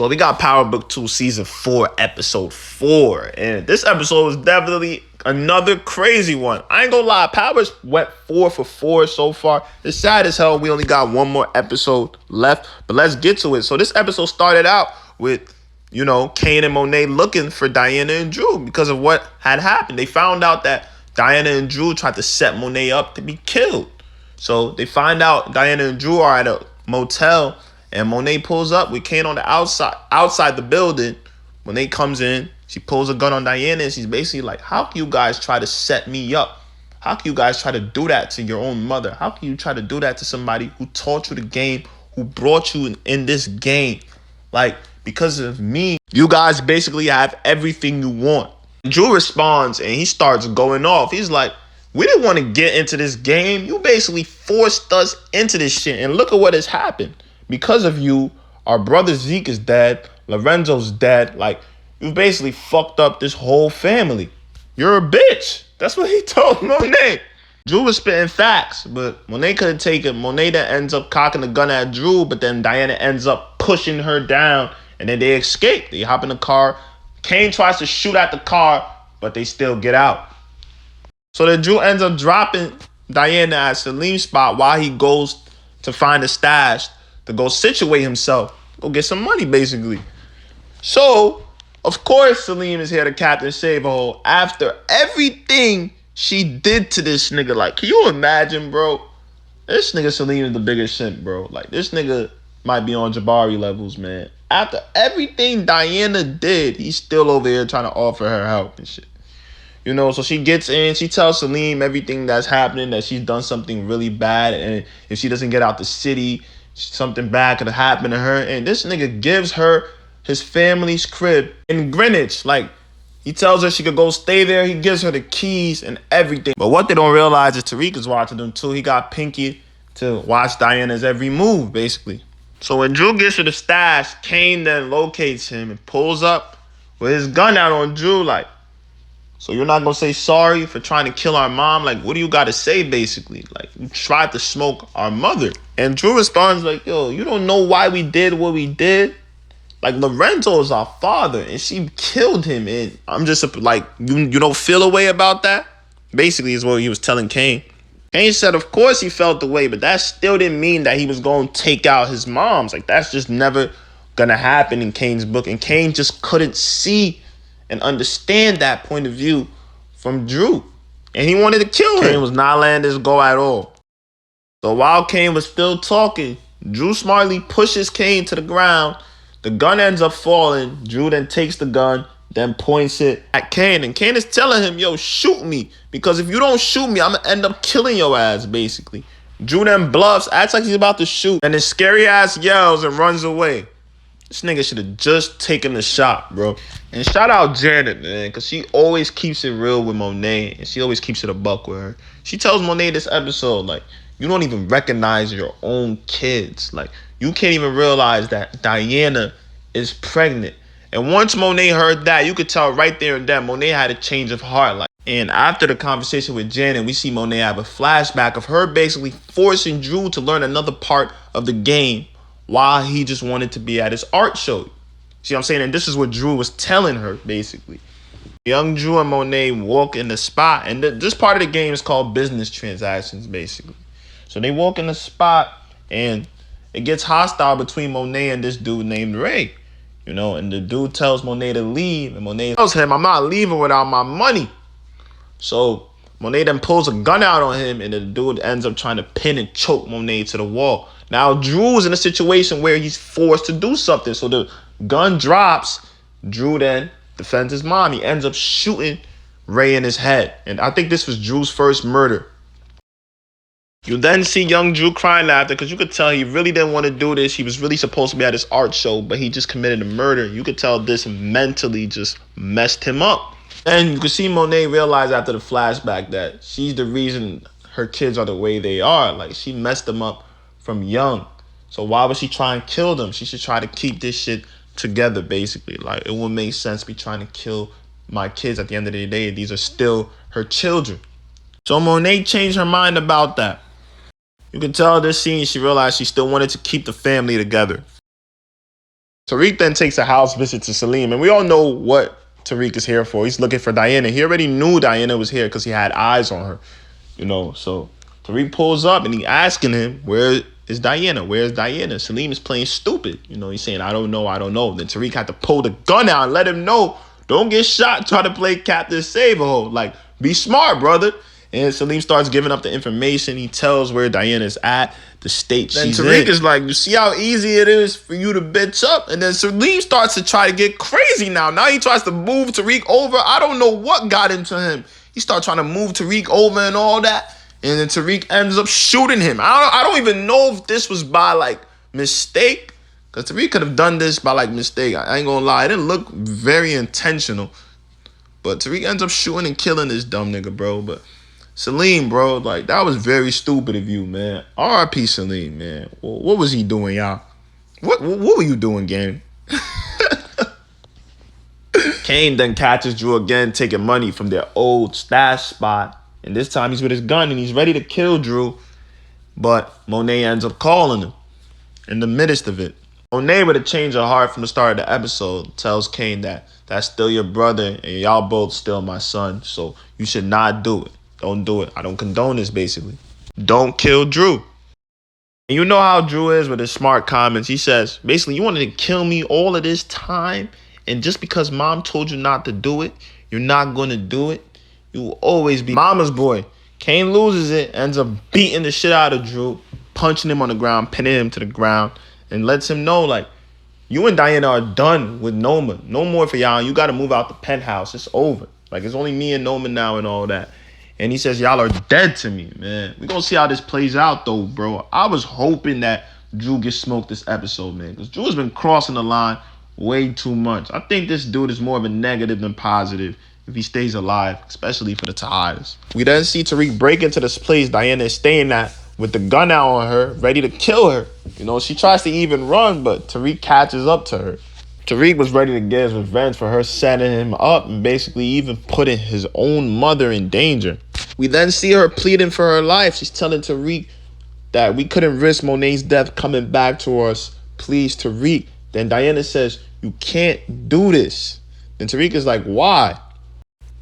Well, we got Power Book 2 Season 4, Episode 4. And this episode was definitely another crazy one. I ain't gonna lie, Powers went 4 for 4 so far. It's sad as hell we only got one more episode left. But let's get to it. So this episode started out with, Kane and Monet looking for Diana and Drew because of what had happened. They found out that Diana and Drew tried to set Monet up to be killed. So they find out Diana and Drew are at a motel. And Monet pulls up with Kane on the outside the building. Monet comes in, she pulls a gun on Diana, and she's basically like, how can you guys try to set me up? How can you guys try to do that to your own mother? How can you try to do that to somebody who taught you the game, who brought you in this game? Like, because of me, you guys basically have everything you want. Drew responds, and he starts going off. He's like, we didn't want to get into this game. You basically forced us into this shit, and look at what has happened. Because of you, our brother Zeke is dead. Lorenzo's dead. Like, you basically fucked up this whole family. You're a bitch. That's what he told Monet. Drew was spitting facts, but Monet couldn't take it. Monet then ends up cocking the gun at Drew, but then Diana ends up pushing her down, and then they escape. They hop in the car. Kane tries to shoot at the car, but they still get out. So then Drew ends up dropping Diana at Salim's spot while he goes to find a stash to go situate himself, go get some money, basically. So, of course, Salim is here to Captain Save-A-Hole after everything she did to this nigga. Like, can you imagine, bro? This nigga Salim is the biggest simp, bro. Like, this nigga might be on Jabari levels, man. After everything Diana did, he's still over here trying to offer her help and shit. So she gets in, she tells Salim everything that's happening, that she's done something really bad, and if she doesn't get out the city, something bad could happen to her. And this nigga gives her his family's crib in Greenwich. Like, he tells her she could go stay there. He gives her the keys and everything. But what they don't realize is Tariq is watching them too. He got Pinky to watch Diana's every move, basically. So when Drew gets to the stash, Kane then locates him and pulls up with his gun out on Drew. Like, so you're not going to say sorry for trying to kill our mom? Like, what do you got to say, basically? Like, you tried to smoke our mother. And Drew responds like, yo, you don't know why we did what we did? Like, Lorenzo is our father, and she killed him. And I'm just like, you don't feel a way about that? Basically is what he was telling Kane. Kane said, of course he felt the way, but that still didn't mean that he was going to take out his moms. Like, that's just never going to happen in Kane's book. And Kane just couldn't see and understand that point of view from Drew. And he wanted to kill him. Kane was not letting this go at all. So while Kane was still talking, Drew smartly pushes Kane to the ground. The gun ends up falling. Drew then takes the gun, then points it at Kane. And Kane is telling him, yo, shoot me. Because if you don't shoot me, I'm going to end up killing your ass, basically. Drew then bluffs, acts like he's about to shoot, and then scary ass yells and runs away. This nigga should have just taken the shot, bro. And shout out Janet, man, because she always keeps it real with Monet, and she always keeps it a buck with her. She tells Monet this episode, like, you don't even recognize your own kids. Like, you can't even realize that Diana is pregnant. And once Monet heard that, you could tell right there and then Monet had a change of heart. Like, and after the conversation with Janet, we see Monet have a flashback of her basically forcing Drew to learn another part of the game while he just wanted to be at his art show. See what I'm saying? And this is what Drew was telling her, basically. Young Drew and Monet walk in the spot. And this part of the game is called business transactions, basically. So they walk in the spot, and it gets hostile between Monet and this dude named Ray. And the dude tells Monet to leave. And Monet tells him, I'm not leaving without my money. So Monet then pulls a gun out on him, and the dude ends up trying to pin and choke Monet to the wall. Now, Drew's in a situation where he's forced to do something. So the gun drops. Drew then defends his mom. He ends up shooting Ray in his head. And I think this was Drew's first murder. You then see young Drew crying after because you could tell he really didn't want to do this. He was really supposed to be at his art show, but he just committed a murder. You could tell this mentally just messed him up. And you could see Monet realize after the flashback that she's the reason her kids are the way they are. Like, she messed them up from young. So why would she try and kill them? She should try to keep this shit together, basically. Like, it wouldn't make sense me trying to kill my kids. At the end of the day, these are still her children. So Monet changed her mind about that. You can tell this scene, she realized she still wanted to keep the family together. Tariq then takes a house visit to Salim, and we all know what Tariq is here for. He's looking for Diana. He already knew Diana was here because he had eyes on her, So Tariq pulls up and he asking him, where is Diana? Where's Diana? Salim is playing stupid. He's saying, I don't know. Then Tariq had to pull the gun out and let him know, don't get shot, try to play Captain Save-A-Ho. Like, be smart, brother. And Salim starts giving up the information. He tells where Diana's at, the state she's in. Tariq is like, you see how easy it is for you to bitch up? And then Salim starts to try to get crazy now. Now he tries to move Tariq over. I don't know what got into him. He starts trying to move Tariq over and all that. And then Tariq ends up shooting him. I don't even know if this was by, like, mistake. Because Tariq could have done this by, like, mistake. I ain't gonna lie. It didn't look very intentional. But Tariq ends up shooting and killing this dumb nigga, bro. But Salim, bro, like, that was very stupid of you, man. R.I.P. Salim, man. What was he doing, y'all? What were you doing, gang? Kane then catches Drew again, taking money from their old stash spot. And this time he's with his gun and he's ready to kill Drew. But Monet ends up calling him in the midst of it. Monet, with a change of heart from the start of the episode, tells Kane that that's still your brother and y'all both still my son. So you should not do it. Don't do it. I don't condone this, basically. Don't kill Drew. And you know how Drew is with his smart comments. He says, basically, you wanted to kill me all of this time, and just because mom told you not to do it, you're not going to do it. You will always be mama's boy. Kane loses it, ends up beating the shit out of Drew, punching him on the ground, pinning him to the ground, and lets him know, like, you and Diana are done with Noma. No more for y'all. You got to move out the penthouse. It's over. Like, it's only me and Noma now and all that. And he says, y'all are dead to me, man. We're going to see how this plays out, though, bro. I was hoping that Drew gets smoked this episode, man. Because Drew has been crossing the line way too much. I think this dude is more of a negative than positive if he stays alive, especially for the Tejadas. We then see Tariq break into this place Diana is staying at with the gun out on her, ready to kill her. She tries to even run, but Tariq catches up to her. Tariq was ready to get his revenge for her setting him up and basically even putting his own mother in danger. We then see her pleading for her life. She's telling Tariq that we couldn't risk Monet's death coming back to us. Please, Tariq. Then Diana says, you can't do this. Then Tariq is like, why?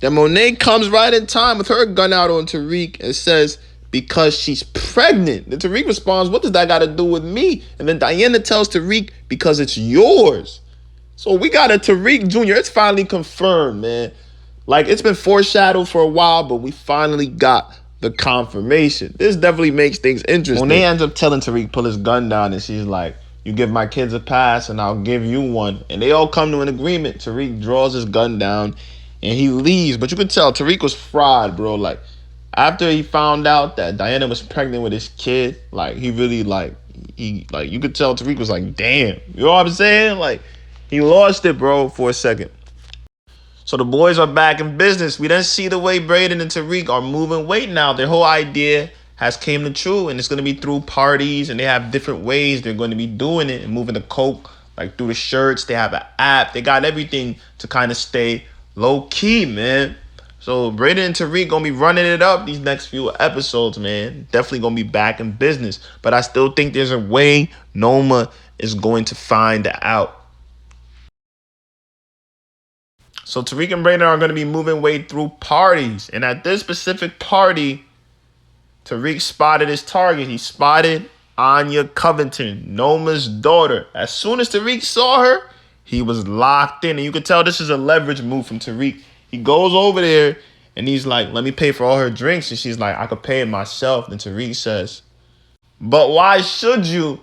Then Monet comes right in time with her gun out on Tariq and says, because she's pregnant. Then Tariq responds, what does that got to do with me? And then Diana tells Tariq, because it's yours. So we got a Tariq Jr. It's finally confirmed, man. Like, it's been foreshadowed for a while, but we finally got the confirmation. This definitely makes things interesting. Monet ends up telling Tariq, pull his gun down, and she's like, you give my kids a pass, and I'll give you one. And they all come to an agreement. Tariq draws his gun down, and he leaves. But you can tell Tariq was fried, bro. Like, after he found out that Diana was pregnant with his kid, like, he really, you could tell Tariq was like, damn. You know what I'm saying? Like, he lost it, bro, for a second. So the boys are back in business. We then see the way Brayden and Tariq are moving weight now. Their whole idea has came to true, and it's going to be through parties, and they have different ways they're going to be doing it and moving the coke, like through the shirts. They have an app. They got everything to kind of stay low-key, man. So Brayden and Tariq going to be running it up these next few episodes, man. Definitely going to be back in business. But I still think there's a way Noma is going to find out. So Tariq and Brayden are going to be moving way through parties. And at this specific party, Tariq spotted his target. He spotted Anya Covington, Noma's daughter. As soon as Tariq saw her, he was locked in. And you can tell this is a leverage move from Tariq. He goes over there and he's like, let me pay for all her drinks. And she's like, I could pay it myself. And Tariq says, but why should you?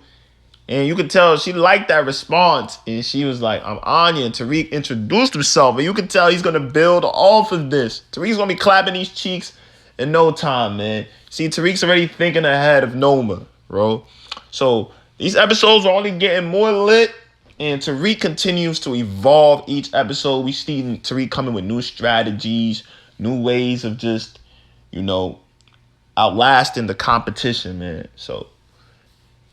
And you could tell she liked that response. And she was like, I'm Anya. And Tariq introduced himself. And you could tell he's going to build off of this. Tariq's going to be clapping these cheeks in no time, man. See, Tariq's already thinking ahead of Noma, bro. So these episodes are only getting more lit. And Tariq continues to evolve each episode. We see Tariq coming with new strategies, new ways of just, outlasting the competition, man. So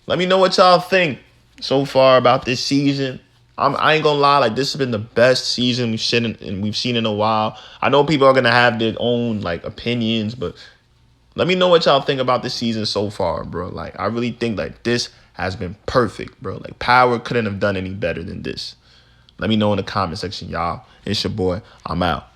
let me know what y'all think so far about this season. I ain't gonna lie, like, this has been the best season we've seen in a while. I know people are gonna have their own opinions, but let me know what y'all think about this season so far, bro. Like, I really think this has been perfect, bro. Like, Power couldn't have done any better than this. Let me know in the comment section, y'all. It's your boy. I'm out.